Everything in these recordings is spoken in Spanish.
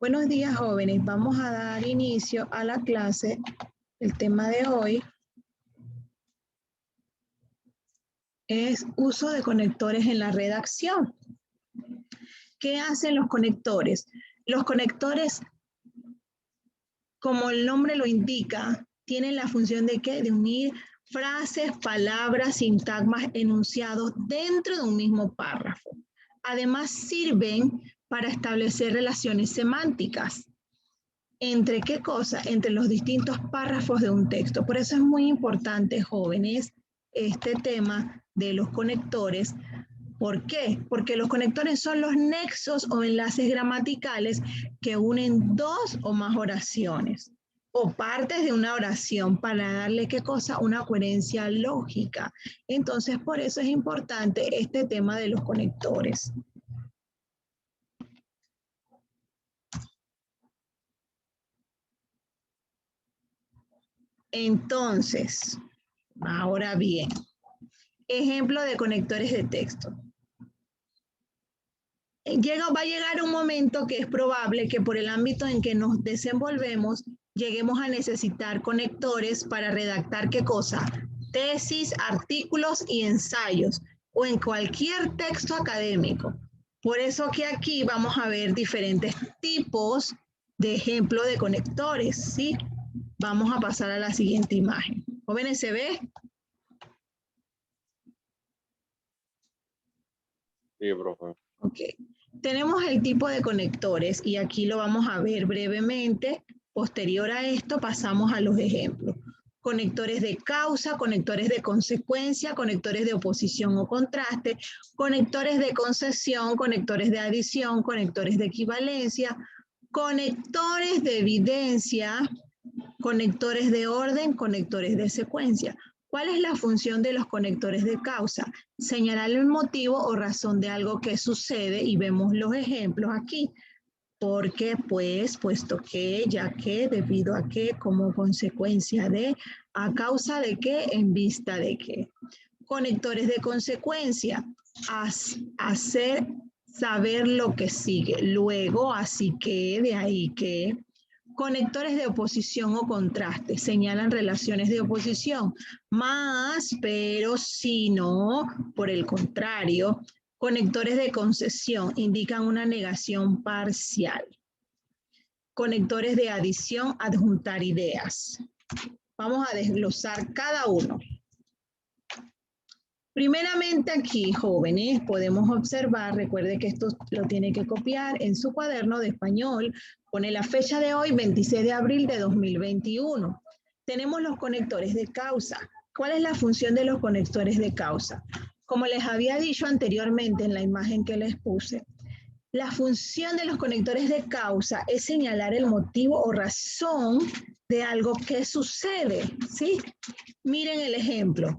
Buenos días, jóvenes. Vamos a dar inicio a la clase. El tema de hoy es uso de conectores en la redacción. ¿Qué hacen los conectores? Los conectores, como el nombre lo indica, tienen la función de ¿qué? De unir frases, palabras, sintagmas, enunciados dentro de un mismo párrafo. Además, sirven para establecer relaciones semánticas. ¿Entre qué cosa? Entre los distintos párrafos de un texto. Por eso es muy importante, jóvenes, este tema de los conectores. ¿Por qué? Porque los conectores son los nexos o enlaces gramaticales que unen dos o más oraciones o partes de una oración para darle ¿qué cosa? Una coherencia lógica. Entonces, por eso es importante este tema de los conectores. Entonces, ahora bien, ejemplo de conectores de texto. Va a llegar un momento que es probable que por el ámbito en que nos desenvolvemos lleguemos a necesitar conectores para redactar ¿qué cosa? Tesis, artículos y ensayos o en cualquier texto académico. Por eso que aquí vamos a ver diferentes tipos de ejemplo de conectores, ¿sí? Vamos a pasar a la siguiente imagen. Jóvenes, ¿se ve? Sí, profe. Ok. Tenemos el tipo de conectores y aquí lo vamos a ver brevemente. Posterior a esto pasamos a los ejemplos. Conectores de causa, conectores de consecuencia, conectores de oposición o contraste, conectores de concesión, conectores de adición, conectores de equivalencia, conectores de evidencia, conectores de orden, conectores de secuencia. ¿Cuál es la función de los conectores de causa? Señalar el motivo o razón de algo que sucede y vemos los ejemplos aquí. Porque, pues, puesto que, ya que, debido a que, como consecuencia de, a causa de qué, en vista de qué. Conectores de consecuencia, hacer saber lo que sigue. Luego, así que, de ahí que. Conectores de oposición o contraste señalan relaciones de oposición, más, pero, si no, por el contrario. Conectores de concesión indican una negación parcial. Conectores de adición, adjuntar ideas. Vamos a desglosar cada uno. Primeramente aquí, jóvenes, podemos observar, recuerde que esto lo tiene que copiar en su cuaderno de español, pone la fecha de hoy, 26 de abril de 2021. Tenemos los conectores de causa. ¿Cuál es la función de los conectores de causa? Como les había dicho anteriormente en la imagen que les puse, la función de los conectores de causa es señalar el motivo o razón de algo que sucede, ¿sí? Miren el ejemplo.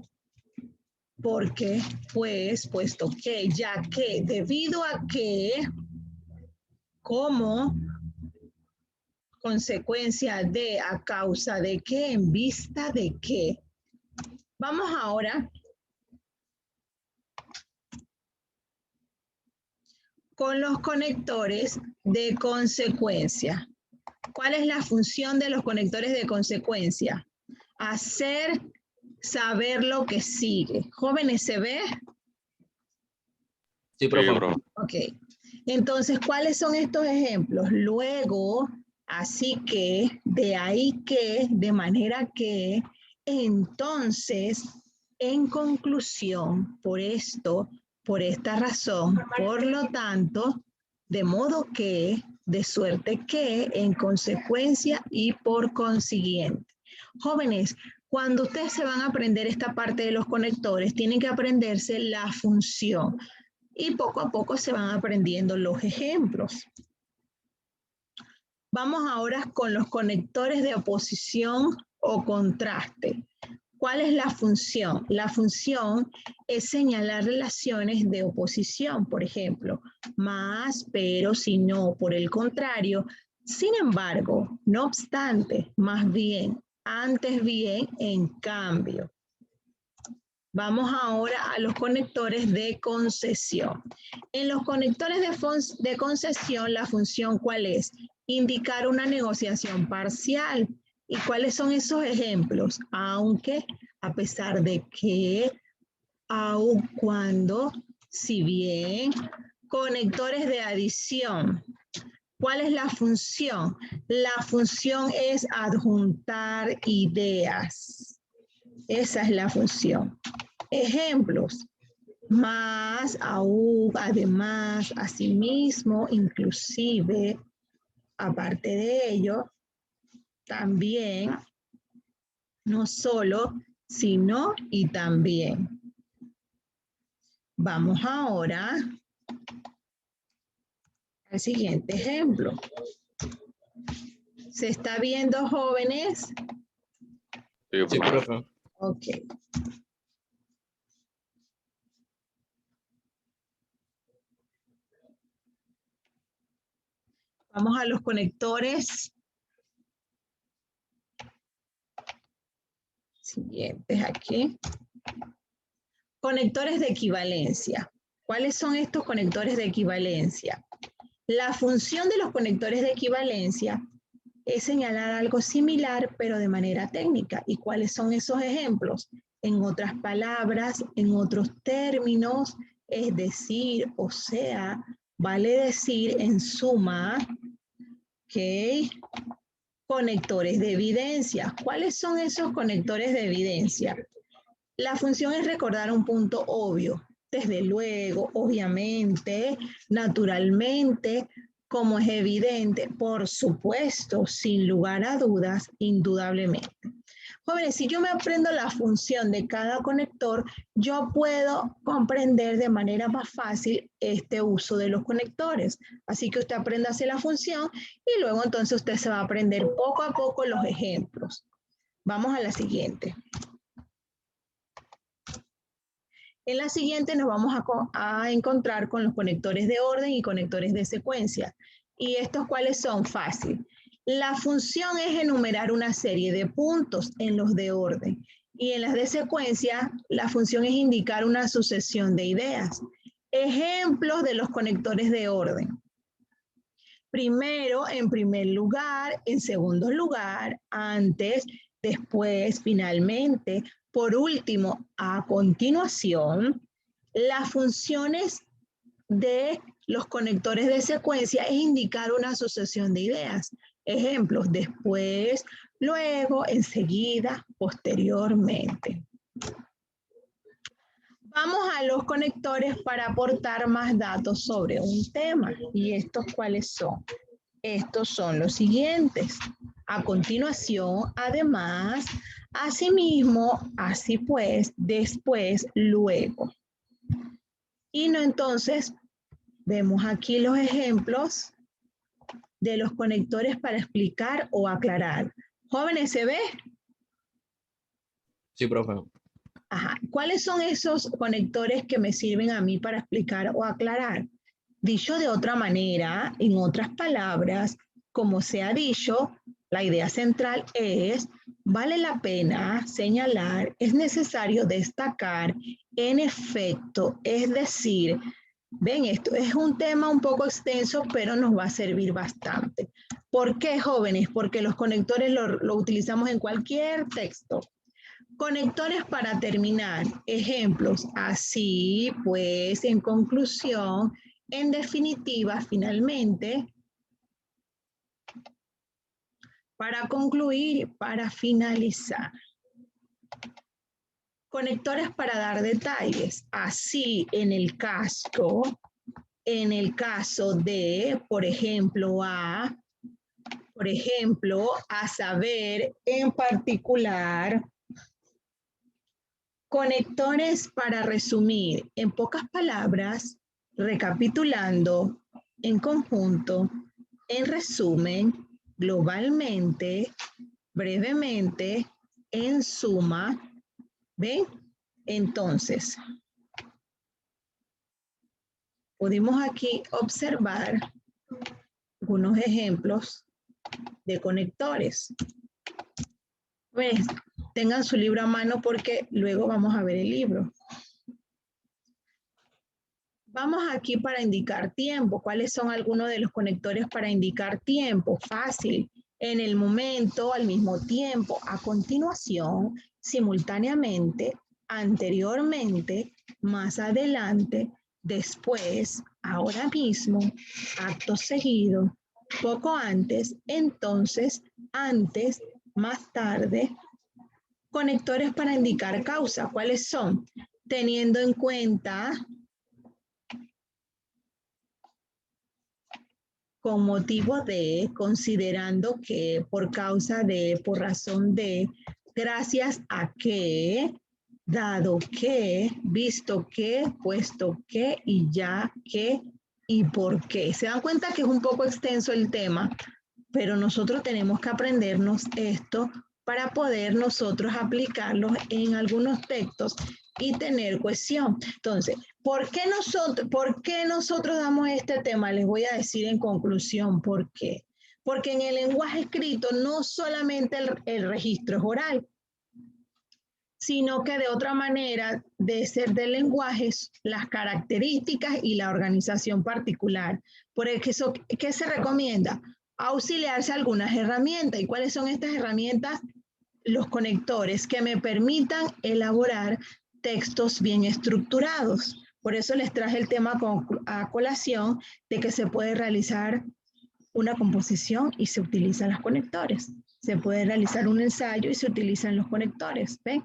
Porque, pues, puesto que, ya que, debido a que, como consecuencia de, a causa de que, en vista de que. Vamos ahora con los conectores de consecuencia. ¿Cuál es la función de los conectores de consecuencia? Hacer saber lo que sigue. Jóvenes, ¿se ve? Sí, profe. Ok. Entonces, ¿cuáles son estos ejemplos? Luego, así que, de ahí que, de manera que, entonces, en conclusión, por esto, por esta razón, por lo tanto, de modo que, de suerte que, en consecuencia y por consiguiente. Jóvenes, cuando ustedes se van a aprender esta parte de los conectores, tienen que aprenderse la función. Y poco a poco se van aprendiendo los ejemplos. Vamos ahora con los conectores de oposición o contraste. ¿Cuál es la función? La función es señalar relaciones de oposición, por ejemplo, más, pero, si no, por el contrario. Sin embargo, no obstante, más bien, antes bien, en cambio. Vamos ahora a los conectores de concesión. En los conectores de concesión, la función ¿cuál es? indicar una negociación parcial. ¿Y cuáles son esos ejemplos? Aunque, a pesar de que, aun cuando, si bien, conectores de adición. ¿Cuál es la función? La función es adjuntar ideas. Esa es la función. Ejemplos. Más, aún, además, asimismo, inclusive, aparte de ello, también, no solo, sino y también. Vamos ahora al siguiente ejemplo. ¿Se está viendo, jóvenes? Sí, profe. Ok. Vamos a los conectores siguientes aquí. Conectores de equivalencia. ¿Cuáles son estos conectores de equivalencia? La función de los conectores de equivalencia es señalar algo similar, pero de manera técnica. ¿Y cuáles son esos ejemplos? En otras palabras, en otros términos, es decir, o sea, vale decir en suma, ¿ok? Conectores de evidencia. ¿Cuáles son esos conectores de evidencia? La función es recordar un punto obvio. Desde luego, obviamente, naturalmente, como es evidente, por supuesto, sin lugar a dudas, indudablemente. Jóvenes, si yo me aprendo la función de cada conector, yo puedo comprender de manera más fácil este uso de los conectores. Así que usted aprenda a hacer la función y luego entonces usted se va a aprender poco a poco los ejemplos. Vamos a la siguiente. En la siguiente nos vamos a encontrar con los conectores de orden y conectores de secuencia. ¿Y estos cuáles son? Fácil. La función es enumerar una serie de puntos en los de orden. Y en las de secuencia, la función es indicar una sucesión de ideas. Ejemplos de los conectores de orden. Primero, en primer lugar, en segundo lugar, antes, después, finalmente. Por último, a continuación, las funciones de los conectores de secuencia es indicar una sucesión de ideas. Ejemplos, después, luego, enseguida, posteriormente. Vamos a los conectores para aportar más datos sobre un tema. ¿Y estos cuáles son? Estos son los siguientes. A continuación, además, asimismo, así pues, después, luego. Y no, entonces, vemos aquí los ejemplos de los conectores para explicar o aclarar. Jóvenes, ¿se ve? Sí, profe. Ajá. ¿Cuáles son esos conectores que me sirven a mí para explicar o aclarar? Dicho de otra manera, en otras palabras, como se ha dicho, la idea central es, vale la pena señalar, es necesario destacar, en efecto, es decir, ven, esto es un tema un poco extenso, pero nos va a servir bastante. ¿Por qué, jóvenes? Porque los conectores lo utilizamos en cualquier texto. Conectores para terminar. Ejemplos. Así, pues, en conclusión, en definitiva, finalmente, para concluir, para finalizar. Conectores para dar detalles. Así, en el caso de, por ejemplo, a saber, en particular. Conectores para resumir, en pocas palabras, recapitulando, en conjunto, en resumen, globalmente, brevemente, en suma. ¿Ven? Entonces, pudimos aquí observar algunos ejemplos de conectores. ¿Ves? Tengan su libro a mano porque luego vamos a ver el libro. Vamos aquí para indicar tiempo. ¿Cuáles son algunos de los conectores para indicar tiempo? Fácil. En el momento, al mismo tiempo, a continuación, simultáneamente, anteriormente, más adelante, después, ahora mismo, acto seguido, poco antes, entonces, antes, más tarde. Conectores para indicar causa. ¿Cuáles son? Teniendo en cuenta, con motivo de, considerando que, por causa de, por razón de, gracias a que, dado que, visto que, puesto que, y ya que, y por qué. Se dan cuenta que es un poco extenso el tema, pero nosotros tenemos que aprendernos esto para poder nosotros aplicarlos en algunos textos y tener cohesión. Entonces, ¿por qué nosotros damos este tema? Les voy a decir en conclusión por qué. Porque en el lenguaje escrito no solamente el registro es oral, sino que de otra manera de ser del lenguaje, las características y la organización particular. Por eso, ¿qué se recomienda? Auxiliarse algunas herramientas. ¿Y cuáles son estas herramientas? Los conectores que me permitan elaborar textos bien estructurados. Por eso les traje el tema a colación de que se puede realizar una composición y se utilizan los conectores. Se puede realizar un ensayo y se utilizan los conectores. ¿Ven?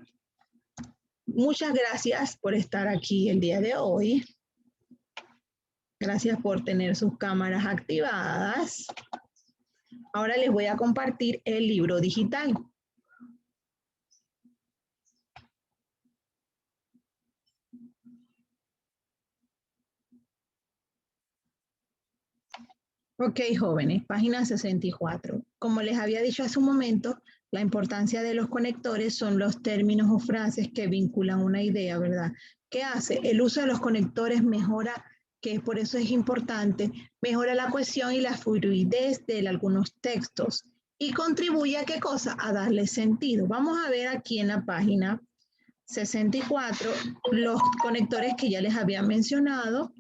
Muchas gracias por estar aquí el día de hoy. Gracias por tener sus cámaras activadas. Ahora les voy a compartir el libro digital. Ok, jóvenes, página 64. Como les había dicho hace un momento, la importancia de los conectores son los términos o frases que vinculan una idea, ¿verdad? ¿Qué hace? El uso de los conectores mejora, que por eso es importante, mejora la cohesión y la fluidez de algunos textos y contribuye a qué cosa? A darle sentido. Vamos a ver aquí en la página 64 los conectores que ya les había mencionado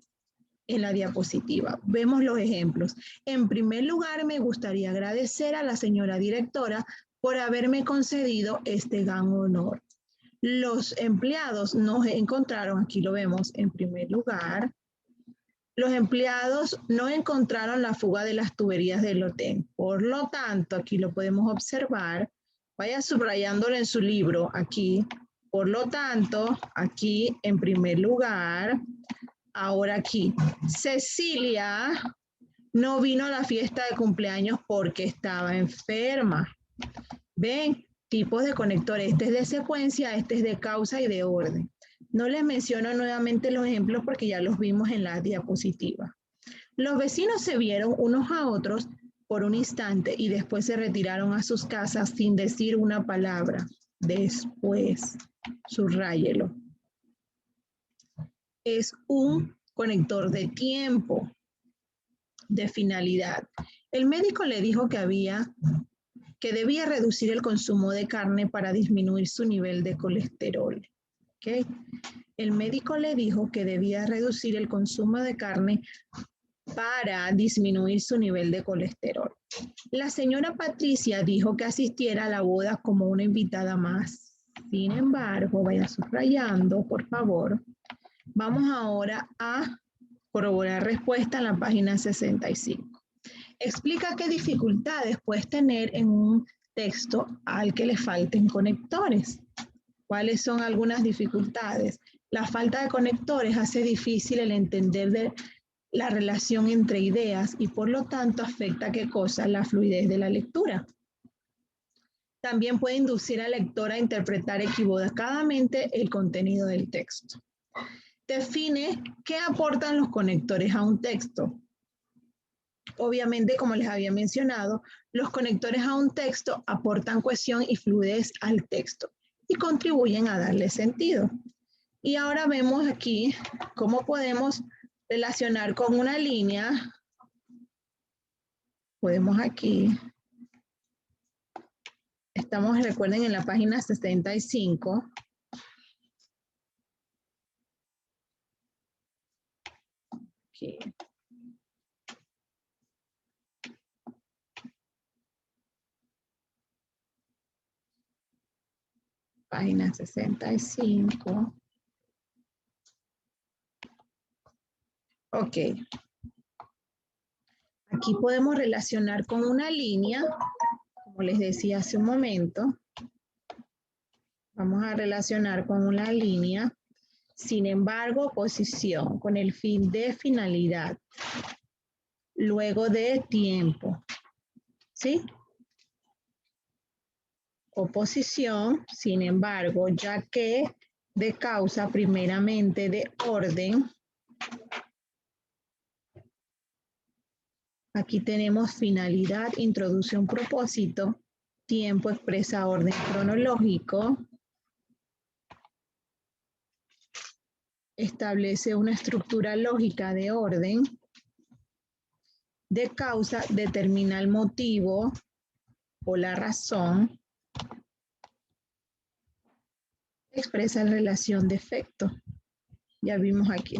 en la diapositiva. Vemos los ejemplos. En primer lugar, me gustaría agradecer a la señora directora por haberme concedido este gran honor. Los empleados nos encontraron, aquí lo vemos en primer lugar, los empleados no encontraron la fuga de las tuberías del hotel. Por lo tanto, aquí lo podemos observar. Vaya subrayándolo en su libro aquí. Por lo tanto, aquí en primer lugar, ahora aquí, Cecilia no vino a la fiesta de cumpleaños porque estaba enferma. ¿Ven? Tipos de conectores. Este es de secuencia, este es de causa y de orden. No les menciono nuevamente los ejemplos porque ya los vimos en la diapositiva. Los vecinos se vieron unos a otros por un instante y después se retiraron a sus casas sin decir una palabra. Después, subráyelo. Es un conector de tiempo, de finalidad. El médico le dijo que debía reducir el consumo de carne para disminuir su nivel de colesterol. ¿Okay? El médico le dijo que debía reducir el consumo de carne para disminuir su nivel de colesterol. La señora Patricia dijo que asistiera a la boda como una invitada más. Sin embargo, vaya subrayando, por favor. Vamos ahora a corroborar respuesta en la página 65. Explica qué dificultades puedes tener en un texto al que le falten conectores. ¿Cuáles son algunas dificultades? La falta de conectores hace difícil el entender de la relación entre ideas y por lo tanto afecta ¿qué cosa? La fluidez de la lectura. También puede inducir al lector a interpretar equivocadamente el contenido del texto. Define qué aportan los conectores a un texto. Obviamente, como les había mencionado, los conectores a un texto aportan cohesión y fluidez al texto y contribuyen a darle sentido. Y ahora vemos aquí cómo podemos relacionar con una línea. Podemos aquí. Estamos, recuerden, en la página 65. Página 65. Ok. Aquí podemos relacionar con una línea, como les decía hace un momento. Vamos a relacionar con una línea. Sin embargo, posición con el fin de finalidad. Luego de tiempo. ¿Sí? Oposición, sin embargo, ya que de causa primeramente de orden. Aquí tenemos finalidad, introduce un propósito, tiempo expresa orden cronológico, establece una estructura lógica de orden, de causa determina el motivo o la razón, expresa relación de efecto. Ya vimos aquí.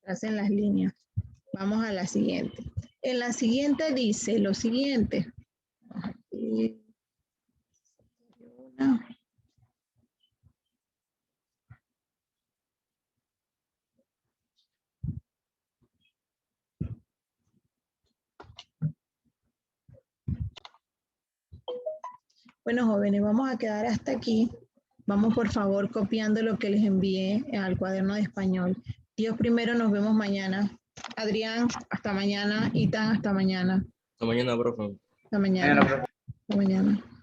Hacen las líneas. Vamos a la siguiente. En la siguiente dice lo siguiente. Aquí. Bueno, jóvenes, vamos a quedar hasta aquí. Vamos, por favor, copiando lo que les envié al cuaderno de español. Dios primero, nos vemos mañana. Adrián, hasta mañana. Itan, hasta mañana. Hasta mañana, profe. Hasta mañana. Hasta mañana.